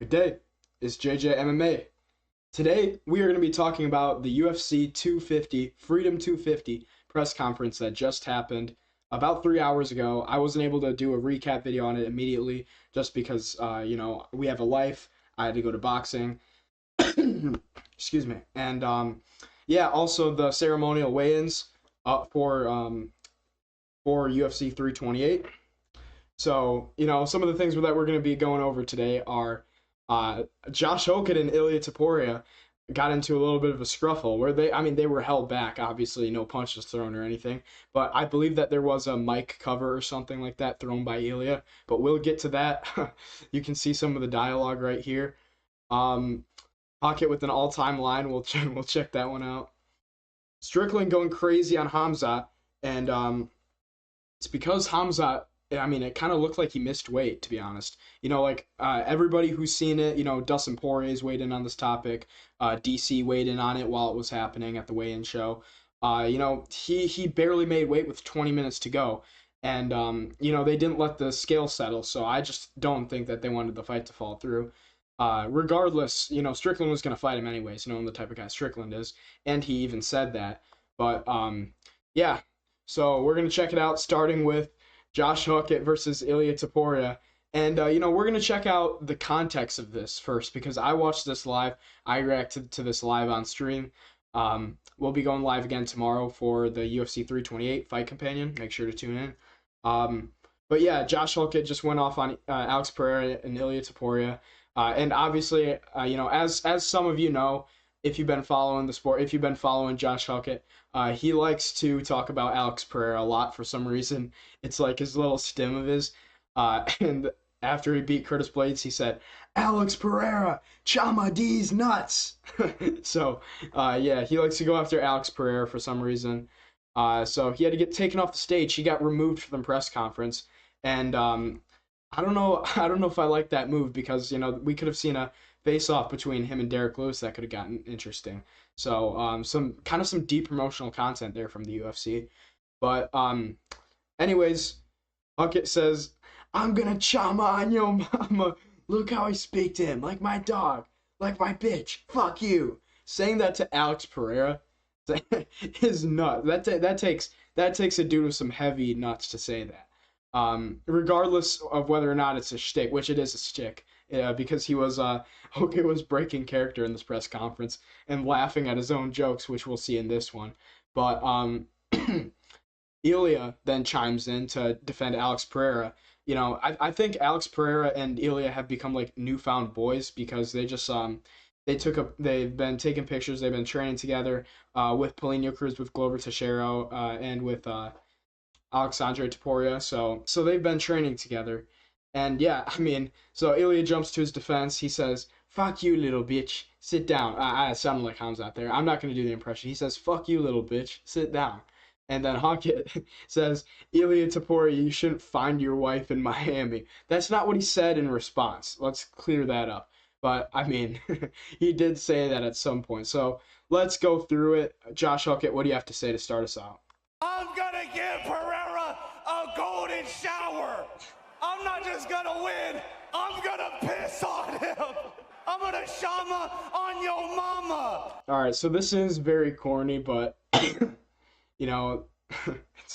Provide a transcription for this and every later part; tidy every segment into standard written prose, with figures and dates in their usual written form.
Good day. It's JJ MMA. Today, we are going to be talking about the UFC 250, Freedom 250 press conference that just happened about 3 hours ago. I wasn't able to do a recap video on it immediately just because, we have a life. I had to go to boxing. Excuse me. And, yeah, also the ceremonial weigh-ins for UFC 328. So, some of the things that we're going to be going over today are Josh Hokit and Ilia got into a little bit of a scruffle where they were held back, obviously, no punches thrown or anything, but I believe that there was a mic cover or something like that thrown by Ilia, but we'll get to that. You can see some of the dialogue right here. Hokit with an all-time line, we'll check that one out. Strickland going crazy on Khamzat, and it's because Khamzat, it kind of looked like he missed weight, to be honest. Everybody who's seen it, Dustin Poirier's weighed in on this topic. DC weighed in on it while it was happening at the weigh-in show. He barely made weight with 20 minutes to go. And, they didn't let the scale settle, so I just don't think that they wanted the fight to fall through. Regardless, Strickland was going to fight him anyways, knowing the type of guy Strickland is. And he even said that. But, yeah. So we're going to check it out, starting with Josh Hokit versus Ilia Topuria. And, we're going to check out the context of this first because I watched this live. I reacted to this live on stream. We'll be going live again tomorrow for the UFC 328 Fight Companion. Make sure to tune in. But, yeah, Josh Hokit just went off on Alex Pereira and Ilia Topuria. And obviously, as some of you know, if you've been following the sport, if you've been following Josh Hokit, he likes to talk about Alex Pereira a lot for some reason. It's like his little stim of his. And after he beat Curtis Blades, he said, "Alex Pereira, chama these nuts." So, yeah, he likes to go after Alex Pereira for some reason. So he had to get taken off the stage. He got removed from the press conference. And I don't know if I like that move because, we could have seen a face-off between him and Derek Lewis that could have gotten interesting. So some deep promotional content there from the UFC. But anyways, Hokit says, "I'm gonna chama on your mama. Look how I speak to him, like my dog, like my bitch. Fuck you." Saying that to Alex Pereira is nuts. That takes a dude with some heavy nuts to say that. Regardless of whether or not it's a shtick, which it is a shtick. Because Hokit was breaking character in this press conference and laughing at his own jokes, which we'll see in this one. But Ilia then chimes in to defend Alex Pereira. I think Alex Pereira and Ilia have become like newfound boys because they've been taking pictures, they've been training together with Polino Cruz, with Glover Teixeira, and with Alexandre Topuria. So they've been training together. And yeah, so Ilia jumps to his defense. He says, "Fuck you, little bitch. Sit down." I sounded like Khamzat there. I'm not going to do the impression. He says, "Fuck you, little bitch. Sit down." And then Hokit says, "Ilia Topuria, you shouldn't find your wife in Miami." That's not what he said in response. Let's clear that up. But, he did say that at some point. So let's go through it. Josh Hokit, what do you have to say to start us out? "I'm going to give Pereira a golden shower. I'm not just gonna win, I'm gonna piss on him. I'm gonna shama on your mama." Alright, so this is very corny, but, it's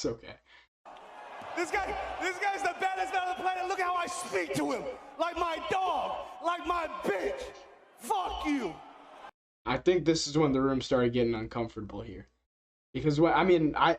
okay. This guy's the baddest man on the planet. Look how I speak to him. Like my dog, like my bitch. Fuck you. I think this is when the room started getting uncomfortable here. Because,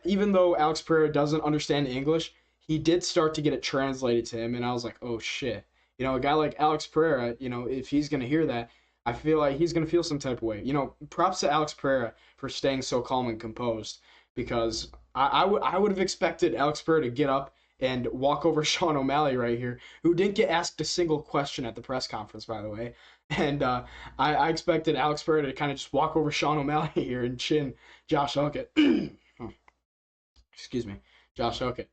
even though Alex Pereira doesn't understand English, he did start to get it translated to him, and I was like, oh shit. A guy like Alex Pereira, if he's going to hear that, I feel like he's going to feel some type of way. Props to Alex Pereira for staying so calm and composed, because I would have expected Alex Pereira to get up and walk over Sean O'Malley right here, who didn't get asked a single question at the press conference, by the way. And I expected Alex Pereira to kind of just walk over Sean O'Malley here and chin Josh Hokit. Excuse me, Josh Hokit.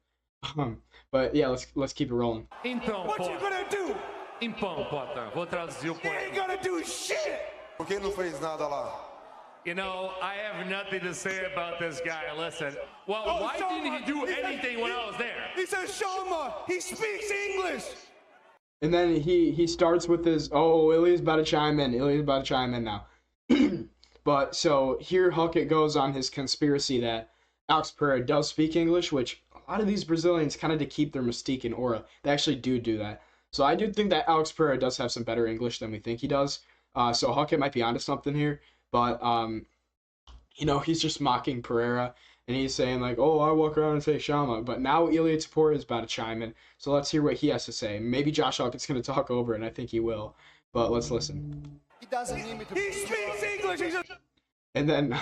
But yeah, let's keep it rolling. Então, what you gonna do? Então, Potter, vou traduzir o You ain't gonna do shit. Por que não fez nada lá? I have nothing to say about this guy. Listen, well, Oh, why Shama, didn't he do anything when I was there? He says Shama, he speaks English. And then he starts with his, oh, Ilia's about to chime in. Ilia's about to chime in now. But so here Hokit goes on his conspiracy that Alex Pereira does speak English, which a lot of these Brazilians, kind of to keep their mystique and aura, they actually do that. So I do think that Alex Pereira does have some better English than we think he does. So Hokit might be onto something here. But, he's just mocking Pereira. And he's saying, like, oh, I walk around and say Shama. But now Ilia Topuria is about to chime in. So let's hear what he has to say. Maybe Josh Hokit's going to talk over it, and I think he will. But let's listen. He doesn't need me to. He speaks English. He's just... And then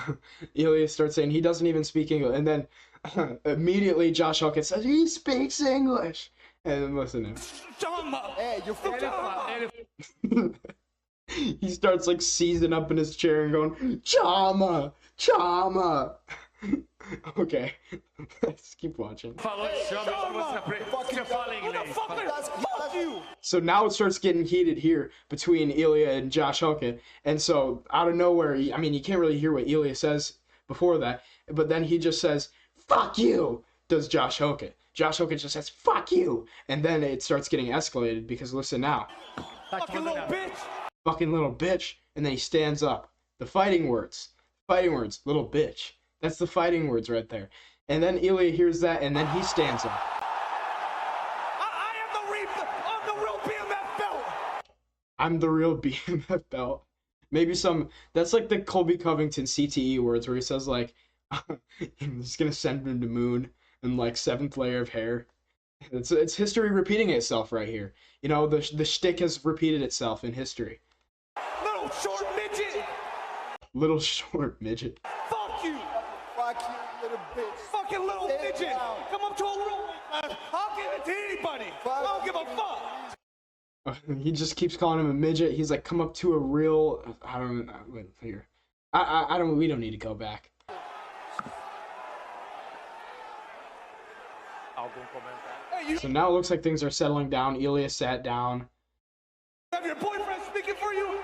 Ilia starts saying he doesn't even speak English. And then immediately Josh Hokit says, he speaks English. And then listen to him. Shama. Hey, you're from Shama. He starts like seizing up in his chair and going, Chama, Chama. Okay, let's keep watching. So now it starts getting heated here between Ilia and Josh Hokit. And so out of nowhere, you can't really hear what Ilia says before that, but then he just says, fuck you, does Josh Hokit. Josh Hokit just says, fuck you. And then it starts getting escalated because listen now. Fucking little bitch. Fucking little bitch. And then he stands up. The fighting words, little bitch. That's the fighting words right there. And then Ilia hears that, and then he stands up. I'm the real BMF belt. I'm the real BMF belt. Maybe that's like the Colby Covington CTE words where he says like, I'm just gonna send him to moon and like 7th layer of hair. It's history repeating itself right here. The shtick has repeated itself in history. Little short midget. Little short midget. Fuck you. Fuck you, little bitch. Fucking little midget. Come up to a room. I'll give it to anybody. I don't give a fuck. He just keeps calling him a midget. He's like, come up to a real. I don't know. Wait, here. I don't. We don't need to go back. So now it looks like things are settling down. Ilia sat down. Have your boyfriend speaking for you?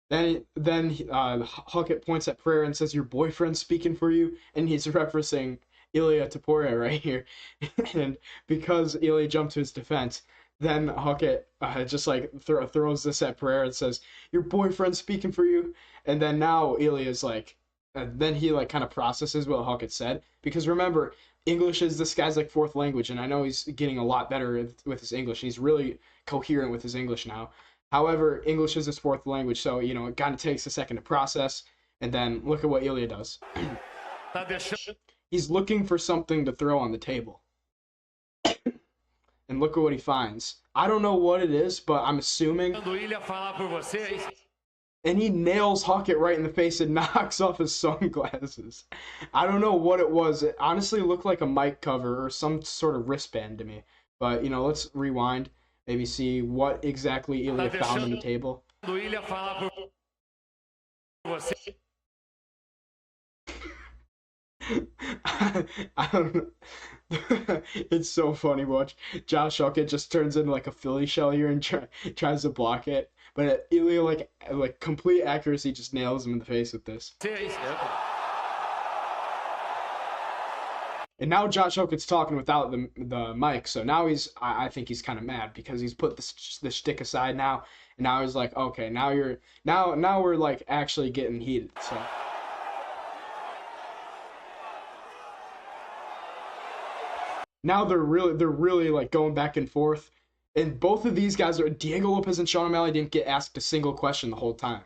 Then Hokit points at Pereira and says, your boyfriend's speaking for you? And he's referencing Ilia Topuria right here. And because Ilia jumped to his defense, then Hokit just like throws this at Pereira and says, your boyfriend's speaking for you? And then now Ilia's like, then he like kind of processes what Hokit said. Because remember, English is this guy's like 4th language, and I know he's getting a lot better with his English. He's really coherent with his English now. However, English is his 4th language, so, it kind of takes a second to process. And then look at what Ilia does. He's looking for something to throw on the table. And look at what he finds. I don't know what it is, but I'm assuming. And he nails Hokit right in the face and knocks off his sunglasses. I don't know what it was. It honestly looked like a mic cover or some sort of wristband to me. But, let's rewind. Maybe see what exactly Ilia found on the table. I don't know. It's so funny. Watch Josh Hokit just turns into like a Philly shell here and tries to block it, but Ilia like complete accuracy just nails him in the face with this. And now Josh Hokit's talking without the mic, so now I think he's kind of mad because he's put the shtick aside now, and now he's like, okay, now we're like actually getting heated. So. Now they're really like going back and forth, and both of these guys Diego Lopez and Sean O'Malley didn't get asked a single question the whole time,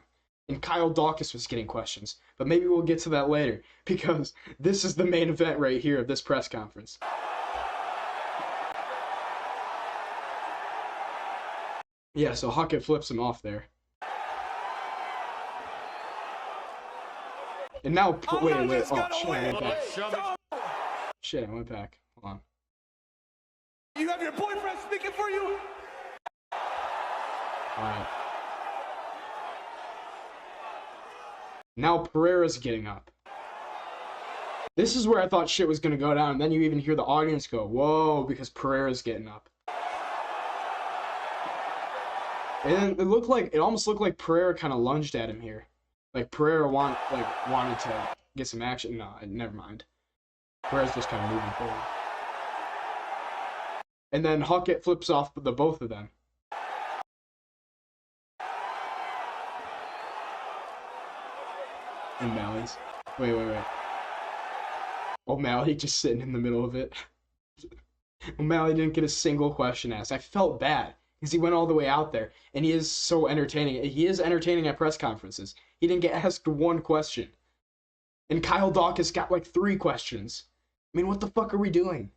and Kyle Dawkins was getting questions, but maybe we'll get to that later because this is the main event right here of this press conference. Yeah, so Hokit flips him off there, and now wait, shit, I went back. Hold on. You have your boyfriend speaking for you? Alright. Now Pereira's getting up. This is where I thought shit was gonna go down, and then you even hear the audience go, whoa, because Pereira's getting up. And it almost looked like Pereira kind of lunged at him here. Like Pereira wanted to get some action. No, never mind. Pereira's just kind of moving forward. And then Hokit flips off the both of them. O'Malley's. Wait. O'Malley just sitting in the middle of it. O'Malley didn't get a single question asked. I felt bad because he went all the way out there, and he is so entertaining. He is entertaining at press conferences. He didn't get asked one question. And Kyle Dawkins got like 3 questions. I mean, what the fuck are we doing?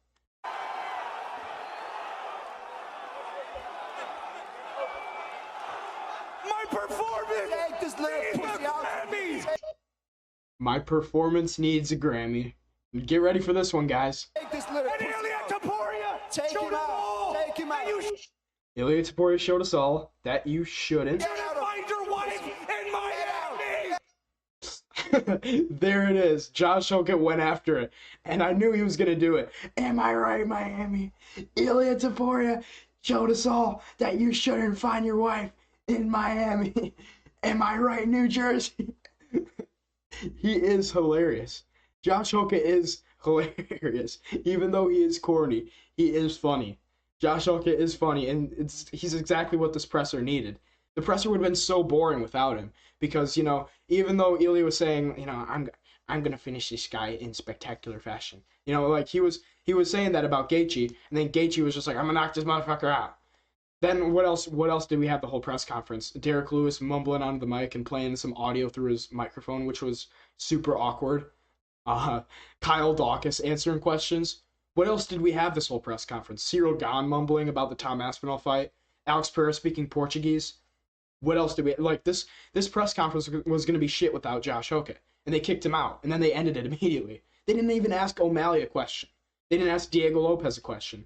My performance Take this little needs a pussy out. Grammy. My performance needs a Grammy. Get ready for this one, guys. Take this little And pussy Ilia out. Taporia Take showed him it out. all. Take him And out. you Ilia Taporia showed us all that you shouldn't. shouldn't find your wife in Miami. There it is. Josh Hokit went after it, and I knew he was going to do it. Am I right, Miami? Ilia Taporia showed us all that you shouldn't find your wife in Miami. Am I right, New Jersey? He is hilarious. Josh Hokit is hilarious. Even though he is corny, he is funny. Josh Hokit is funny, and he's exactly what this presser needed. The presser would have been so boring without him because, you know, even though Ilia was saying, you know, I'm gonna finish this guy in spectacular fashion. You know, like he was saying that about Gaethje, and then Gaethje was just like, I'm gonna knock this motherfucker out. Then what else did we have the whole press conference? Derek Lewis mumbling onto the mic and playing some audio through his microphone, which was super awkward. Kyle Dawkins answering questions. What else did we have this whole press conference? Cyril Gahn mumbling about the Tom Aspinall fight. Alex Pereira speaking Portuguese. What else did we like? This press conference was going to be shit without Josh Hokit, and they kicked him out, and then they ended it immediately. They didn't even ask O'Malley a question. They didn't ask Diego Lopez a question.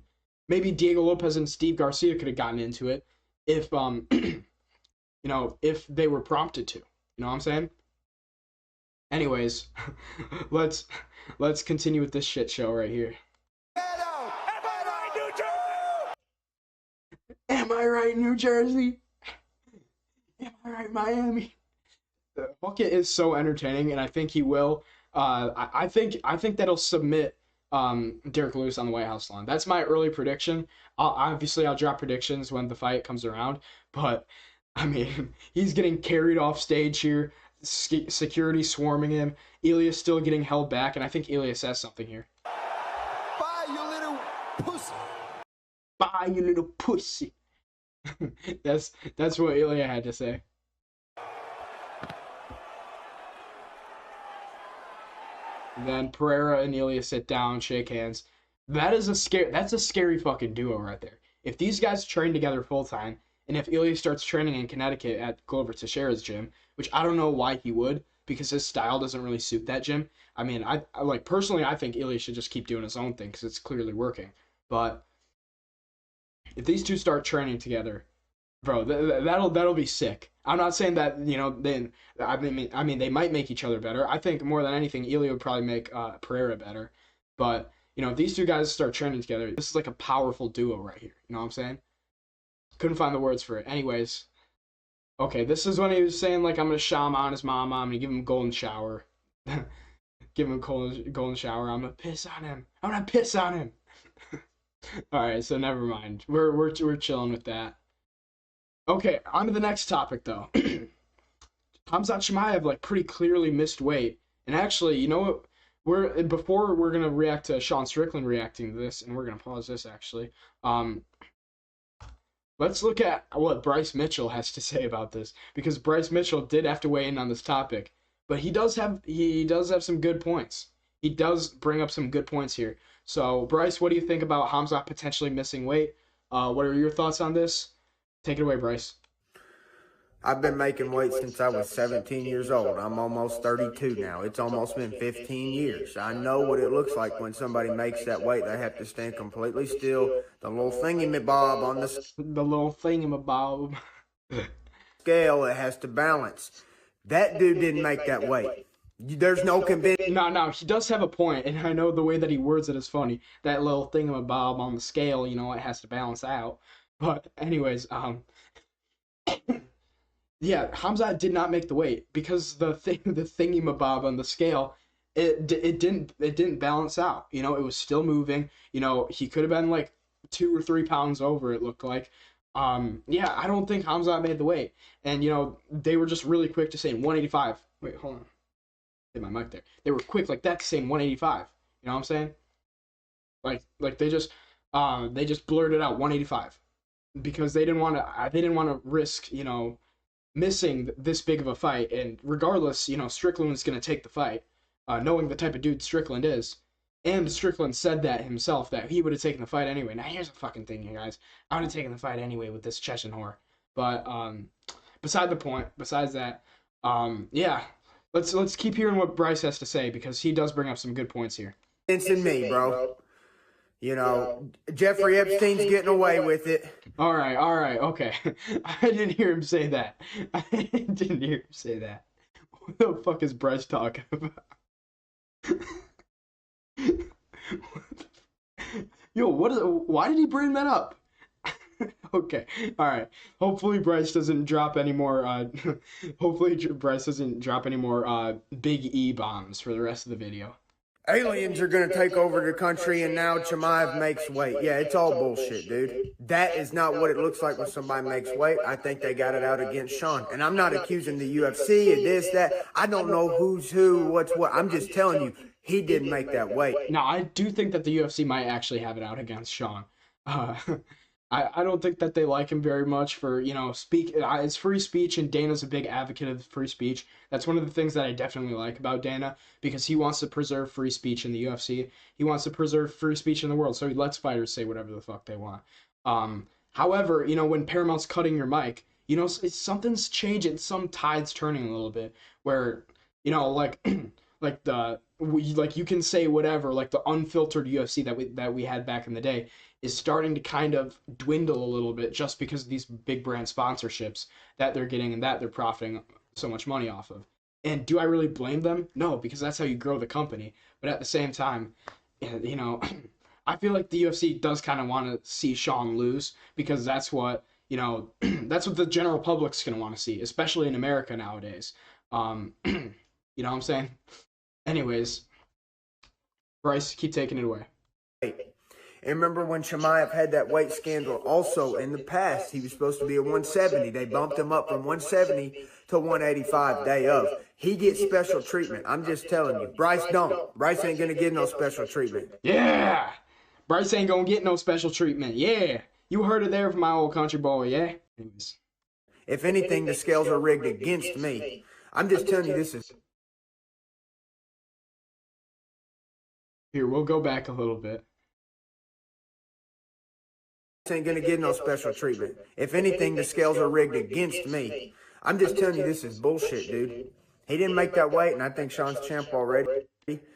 Maybe Diego Lopez and Steve Garcia could have gotten into it if you know, if they were prompted to. You know what I'm saying? Anyways, let's continue with this shit show right here. Am I right, New Jersey? Am I right, Miami? Hokit is so entertaining, and I think he will. I think that'll submit Derek Lewis on the White House lawn. That's my early prediction. I'll drop predictions when the fight comes around, but I mean, he's getting carried off stage here. Security swarming him. Ilia's still getting held back, and I think Ilia says something here. Bye, you little pussy. Bye, you little pussy. That's what Ilia had to say. Then Pereira and Ilia sit down, shake hands. That's a scary fucking duo right there. If these guys train together full time, and if Ilia starts training in Connecticut at Glover Teixeira's gym, which I don't know why he would, because his style doesn't really suit that gym. I mean, I like personally, I think Ilia should just keep doing his own thing because it's clearly working. But if these two start training together, bro, that'll be sick. I'm not saying that, you know, then I mean they might make each other better. I think more than anything, Ilia would probably make Pereira better. But you know, if these two guys start training together, this is like a powerful duo right here. You know what I'm saying? Couldn't find the words for it. Anyways, okay, this is when he was saying like I'm gonna shama on his mama. I'm gonna give him a golden shower. Give him a golden shower. I'm gonna piss on him. I'm gonna piss on him. All right, so never mind. We're chilling with that. Okay, on to the next topic though. Khamzat Chimaev like pretty clearly missed weight, and actually, you know what? We're gonna react to Sean Strickland reacting to this, and we're gonna pause this actually. Let's look at what Bryce Mitchell has to say about this, because Bryce Mitchell did have to weigh in on this topic, but he does have some good points. He does bring up some good points here. So Bryce, what do you think about Khamzat potentially missing weight? What are your thoughts on this? Take it away, Bryce. I've been making weight since I was 17 years old. I'm almost 32 now. It's almost been 15 years. I know what it looks like when somebody makes that weight. They have to stand completely still. The little thingy-me-bob on the scale, it has to balance. That dude didn't make that weight. There's no convincing. No, he does have a point, and I know the way that he words it is funny. That little thingamabob on the scale, you know, it has to balance out. But anyways, yeah, Khamzat did not make the weight because the thingy-mabob on the scale, it didn't balance out. You know, it was still moving. You know, he could have been like 2 or 3 pounds over, it looked like. Yeah, I don't think Khamzat made the weight. And you know, they were just really quick to say 185. Wait, hold on. hit my mic there. They were quick like that, saying 185. You know what I'm saying? Like they just blurted out 185 because they didn't want to risk, you know, missing this big of a fight. And regardless, you know, Strickland was going to take the fight, knowing the type of dude Strickland is. And Strickland said that himself, that he would have taken the fight anyway. Now here's the fucking thing, you guys. I would have taken the fight anyway with this Chechen whore. But beside the point, besides that, yeah, let's keep hearing what Bryce has to say, because he does bring up some good points here. It's in me, bro. You know, Jeffrey Epstein's getting away with it. All right, okay. I didn't hear him say that. I didn't hear him say that. What the fuck is Bryce talking about? Yo, why did he bring that up? Okay, all right. Hopefully Bryce doesn't drop any more. Hopefully Bryce doesn't drop any more big E bombs for the rest of the video. Aliens are going to take over the country, and now Chimaev makes weight. Yeah, it's all bullshit, dude. That is not what it looks like when somebody makes weight. I think they got it out against Sean. And I'm not accusing the UFC of this, that. I don't know who's who, what's what. I'm just telling you, he didn't make that weight. Now, I do think that the UFC might actually have it out against Sean. I don't think that they like him very much for, you know, it's free speech, and Dana's a big advocate of free speech. That's one of the things that I definitely like about Dana, because he wants to preserve free speech in the UFC. He wants to preserve free speech in the world, so he lets fighters say whatever the fuck they want. However, you know, when Paramount's cutting your mic, you know, something's changing, some tide's turning a little bit, where, you know, like you can say whatever, like the unfiltered UFC that we had back in the day is starting to kind of dwindle a little bit, just because of these big brand sponsorships that they're getting and that they're profiting so much money off of. And do I really blame them? No, because that's how you grow the company. But at the same time, you know, I feel like the UFC does kind of want to see Sean lose, because that's what, you know, that's what the general public's going to want to see, especially in America nowadays. You know what I'm saying? Anyways, Bryce, keep taking it away. And remember when Chimaev had that weight scandal also in the past, he was supposed to be a 170. They bumped him up from 170 to 185 day of. He gets special treatment. I'm just telling you. Bryce don't. Bryce ain't going to get no special treatment. Yeah. Bryce ain't going to get no special treatment. Yeah. You heard it there from my old country boy, yeah? Anyways. If anything, the scales are rigged against me. I'm just telling you, this is... Here, we'll go back a little bit. Ain't gonna get no special treatment. If anything, the scales are rigged against me. I'm just telling you, this is bullshit, dude. He didn't make that weight, and I think Sean's champ already.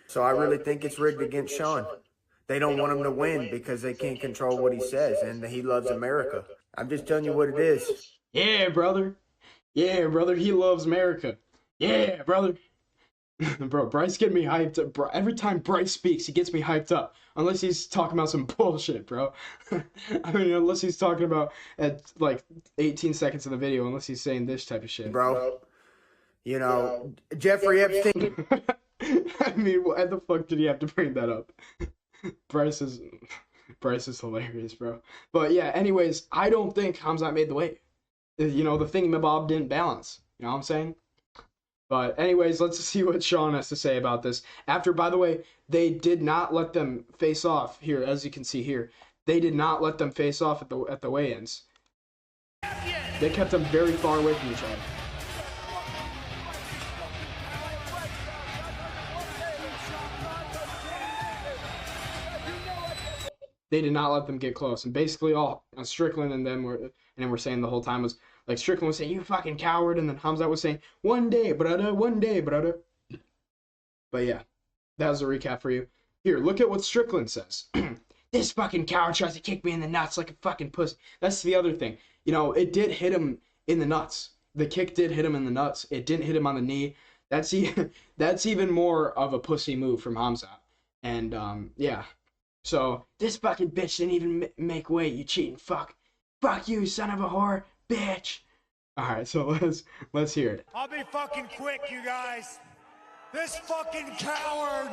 So I really think it's rigged against Sean. They don't want him to win because they can't control what he says, and he loves America. I'm just telling you what it is. Yeah, brother. Yeah, brother. He loves America. Yeah, brother. Bro, Bryce getting me hyped up, bro. Every time Bryce speaks, he gets me hyped up. Unless he's talking about some bullshit, bro. I mean, unless he's talking about at like 18 seconds of the video, unless he's saying this type of shit. Bro, you know, Jeffrey Epstein. I mean, why the fuck did he have to bring that up? Bryce is hilarious, bro. But yeah, anyways, I don't think Khamzat made the weight. You know, the thingamabob didn't balance. You know what I'm saying? But anyways, let's see what Sean has to say about this. After, by the way, they did not let them face off here, as you can see here. They did not let them face off at the weigh-ins. They kept them very far away from each other. They did not let them get close, and basically all Strickland and them were saying the whole time was, like, Strickland was saying, "You fucking coward," and then Khamzat was saying, one day, brother." But yeah, that was a recap for you. Here, look at what Strickland says. "This fucking coward tries to kick me in the nuts like a fucking pussy." That's the other thing. You know, it did hit him in the nuts. The kick did hit him in the nuts. It didn't hit him on the knee. That's even more of a pussy move from Khamzat. And yeah. So, "This fucking bitch didn't even make weight, you cheating fuck. Fuck you, son of a whore, bitch." Alright, so let's hear it. I'll be fucking quick, you guys. This fucking coward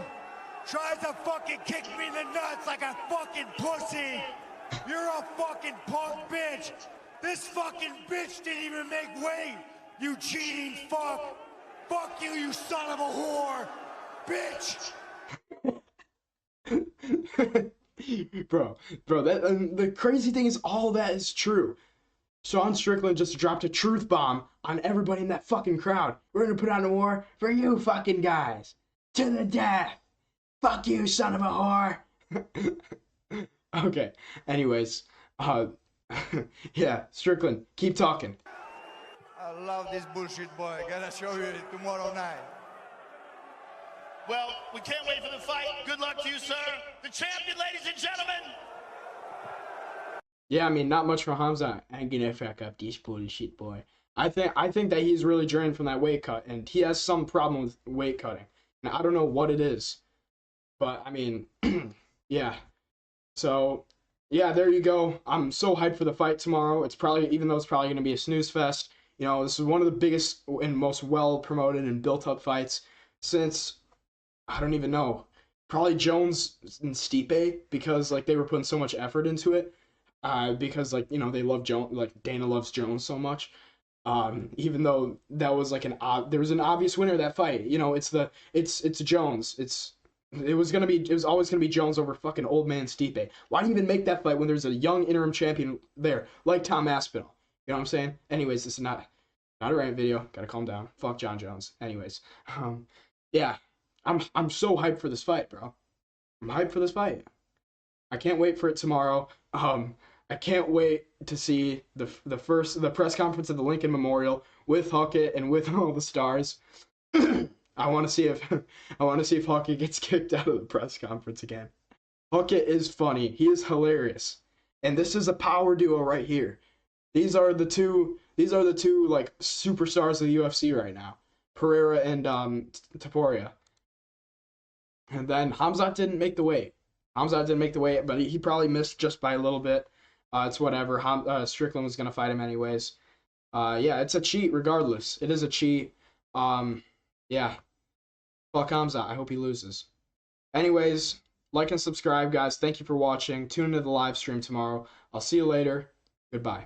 tries to fucking kick me in the nuts like a fucking pussy. You're a fucking punk bitch. This fucking bitch didn't even make weight, you cheating fuck. Fuck you, you son of a whore! Bitch! bro, that the crazy thing is all that is true. Sean Strickland just dropped a truth bomb on everybody in that fucking crowd. We're gonna put on a war for you fucking guys. To the death. Fuck you, son of a whore. Okay, anyways, yeah, Strickland, keep talking. I love this bullshit, boy. Gotta show you it tomorrow night. Well, we can't wait for the fight. Good luck to you, sir. The champion, ladies and gentlemen. Yeah, I mean, not much for Khamzat. I'm gonna fuck up this bullshit, boy. I think that he's really drained from that weight cut, and he has some problem with weight cutting. Now, I don't know what it is, but I mean, yeah. So, yeah, there you go. I'm so hyped for the fight tomorrow. It's probably, even though it's probably gonna be a snooze fest, you know, this is one of the biggest and most well promoted and built up fights since, I don't even know, probably Jones and Stipe, because like they were putting so much effort into it. Because like, you know, they love Jones, like Dana loves Jones so much. Even though that was like there was an obvious winner of that fight. You know, it's Jones. It was always gonna be Jones over fucking old man Stipe. Why do you even make that fight when there's a young interim champion there like Tom Aspinall? You know what I'm saying? Anyways, this is not a rant video. Gotta calm down. Fuck John Jones. Anyways, yeah, I'm so hyped for this fight, bro. I'm hyped for this fight. I can't wait for it tomorrow. I can't wait to see the press conference at the Lincoln Memorial with Hokit and with all the stars. I want to see if Hokit gets kicked out of the press conference again. Hokit is funny. He is hilarious, and this is a power duo right here. These are the two like superstars of the UFC right now, Pereira and Topuria. And then Khamzat didn't make the weight. But he probably missed just by a little bit. It's whatever. Strickland was gonna fight him anyways. Yeah, it's a cheat regardless. It is a cheat. Yeah. Fuck Khamzat. I hope he loses. Anyways, like and subscribe, guys. Thank you for watching. Tune into the live stream tomorrow. I'll see you later. Goodbye.